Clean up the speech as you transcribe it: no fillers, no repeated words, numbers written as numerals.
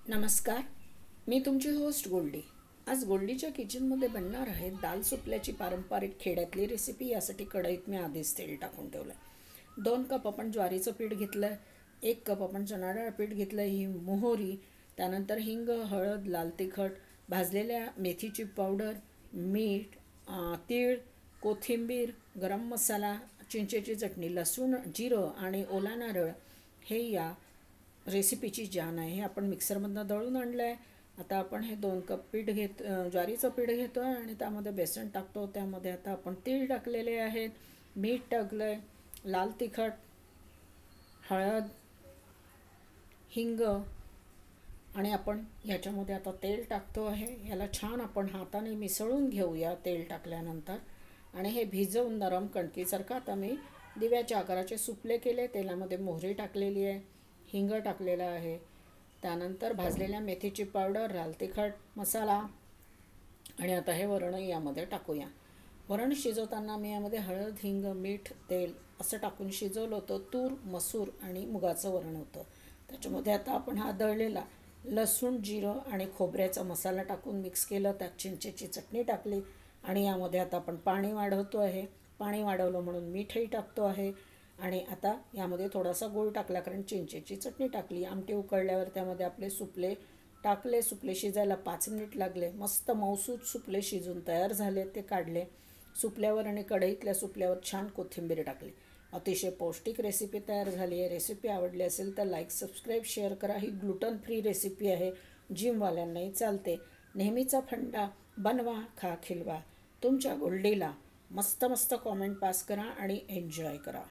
नमस्कार. मी तुमची होस्ट गोल्डी. आज गोल्डीच्या किचनमध्ये बनणार आहे दाल सुपल्याची पारंपरिक खेड्यातली रेसिपी. यासाठी कढईत मी आधीच तेल टाकून ठेवलं आहे. 2 कप आपण ज्वारीचं पीठ घेतलं आहे. 1 कप आपण चणा डाळ पीठ घेतलं, ही मोहरी, त्यानंतर हिंग, हळद, लाल तिखट, भाजलेल्या मेथीची पावडर, मीठ, तीळ, कोथिंबीर, गरम मसाला, चिंचेची चटणी, लसूण, जिरं आणि ओला नारळ हे या रेसिपीची जान आहे. हे आपण मिक्सरमधनं दळून आणलं आहे. आता आपण हे 2 कप ज्वारीचं पीठ घेतो आहे आणि त्यामध्ये बेसन टाकतो. त्यामध्ये आता आपण तीळ टाकलेले आहेत, मीठ टाकलं आहे, लाल तिखट, हळद, हिंग आणि आपण ह्याच्यामध्ये आता तेल टाकतो आहे. याला छान आपण हाताने मिसळून घेऊया तेल टाकल्यानंतर. आणि हे भिजवून नरम कणकीसारखं आता मी दिव्याच्या आकाराचे सुपले केले. तेलामध्ये मोहरी टाकलेली आहे, हिंग टाकलेला आहे, त्यानंतर भाजलेल्या मेथीची पावडर, लाल तिखट मसाला आणि आता हे वरण यामध्ये टाकूया. वरण शिजवताना मी यामध्ये हळद, हिंग, मीठ, तेल असं टाकून शिजवलं होतं. तूर, मसूर आणि मुगाचं वरण होतं. त्याच्यामध्ये आता आपण हा दळलेला लसूण, जिरं आणि खोबऱ्याचा मसाला टाकून मिक्स केलं. त्यात चिंचेची चटणी टाकली आणि यामध्ये आता आपण पाणी वाढवतो आहे. पाणी वाढवलं म्हणून मीठही टाकतो आहे. आणि आता यामध्ये थोडासा गूळ टाकला कारण चिंचेची चटणी टाकली. आमटी उकळल्यावर त्यामध्ये आपले सुपले टाकले. सुपले शिजायला 5 मिनिट लागले. मस्त मऊसूत सुपले शिजून तयार झाले. ते काढले. सुपल्यावर आणि कढईतल्या सुपल्यावर छान कोथिंबीर टाकली. अतिशय पौष्टिक रेसिपी तयार झाली आहे. रेसिपी आवडली असेल तर लाईक, सबस्क्राईब, शेअर करा. ही ग्लुटन फ्री रेसिपी आहे. जिमवाल्यांनाही चालते. नेहमीचा फंडा बनवा, खा, खिलवा. तुमच्या गोल्डीला मस्त मस्त कॉमेंट पास करा आणि एन्जॉय करा.